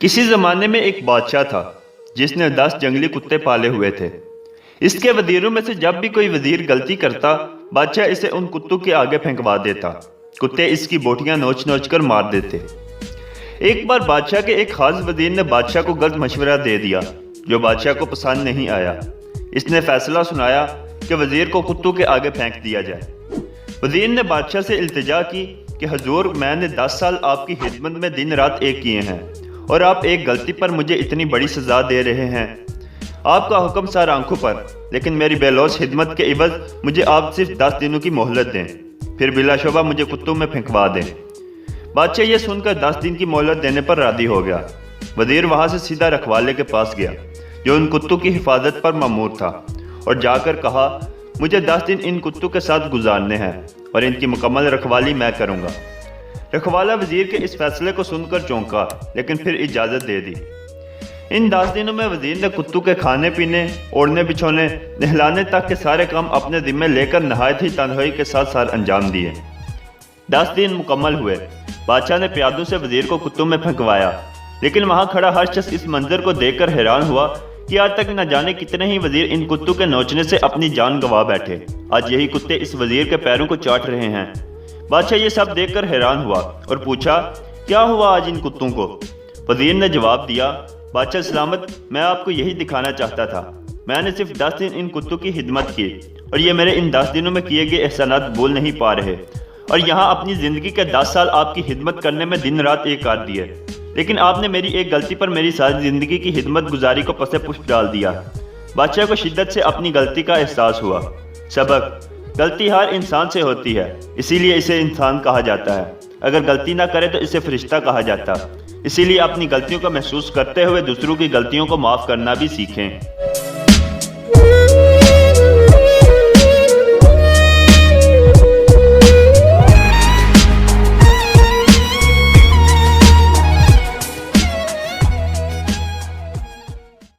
किसी ज़माने में एक बादशाह था जिसने 10 जंगली कुत्ते पाले हुए थे। इसके वजीरों में से जब भी कोई वजीर गलती करता, बादशाह इसे उन कुत्तों के आगे फेंकवा देता। कुत्ते इसकी बोटियां नोच नोच कर मार देते। एक बार बादशाह के एक खास वजीर ने बादशाह को गलत मशवरा दे दिया जो बादशाह को पसंद नहीं आया। इसने फैसला सुनाया कि वजीर को कुत्तों के आगे फेंक दिया जाए। वजीर ने बादशाह से इल्तिजा की कि हुजूर, मैंने 10 साल आपकी खिदमत में दिन रात एक किए हैं और आप एक गलती पर मुझे इतनी बड़ी सजा दे रहे हैं। आपका हुक्म सर आंखों पर, लेकिन मेरी बेलौस खिदमत के इवज मुझे आप सिर्फ 10 दिनों की मोहलत दें, फिर बिलाशुबा मुझे कुत्तों में फेंकवा दें। बादशाह ये सुनकर 10 दिन की मोहलत देने पर राजी हो गया। वजीर वहां से सीधा रखवाले के पास गया जो उन कुत्तों की हिफाजत पर मामूर था और जाकर कहा, मुझे 10 दिन इन कुत्तों के साथ गुजारने हैं और इनकी मुकम्मल रखवाली मैं करूँगा। रखवाला वजीर के इस फैसले को सुनकर चौंका, लेकिन फिर इजाज़त दे दी। इन 10 दिनों में वजीर ने कुत्तों के खाने पीने, ओढ़ने बिछोने, नहलाने तक के सारे काम अपने जिम्मे लेकर नहायत ही तन्हाई के साथ सार अंजाम दिए। 10 दिन मुकम्मल हुए। बादशाह ने प्यादों से वजीर को कुत्तों में फेंकवाया, लेकिन वहां खड़ा हर शख्स इस मंजर को देखकर हैरान हुआ कि आज तक न जाने कितने ही वजीर इन कुत्तों के नोचने से अपनी जान गंवा बैठे। आज यही कुत्ते इस वजीर के पैरों को चाट रहे हैं। बादशाह ये सब देखकर हैरान हुआ और पूछा, क्या हुआ आज इन कुत्तों को? वजीर ने जवाब दिया, बादशाह सलामत, मैं आपको यही दिखाना चाहता था। मैंने सिर्फ 10 दिन इन कुत्तों की खिदमत की और ये मेरे इन 10 दिनों में किए गए एहसानात भूल नहीं पा रहे, और यहाँ अपनी ज़िंदगी के 10 साल आपकी खिदमत करने में दिन रात एक काट दिए, लेकिन आपने मेरी एक गलती पर मेरी सारी ज़िंदगी की खिदमत गुजारी को पसे पुष्प डाल दिया। बादशाह को शिद्दत से अपनी गलती का एहसास हुआ। सबक: गलती हर इंसान से होती है, इसीलिए इसे इंसान कहा जाता है। अगर गलती ना करे तो इसे फरिश्ता कहा जाता। इसीलिए अपनी गलतियों को महसूस करते हुए दूसरों की गलतियों को माफ़ करना भी सीखें।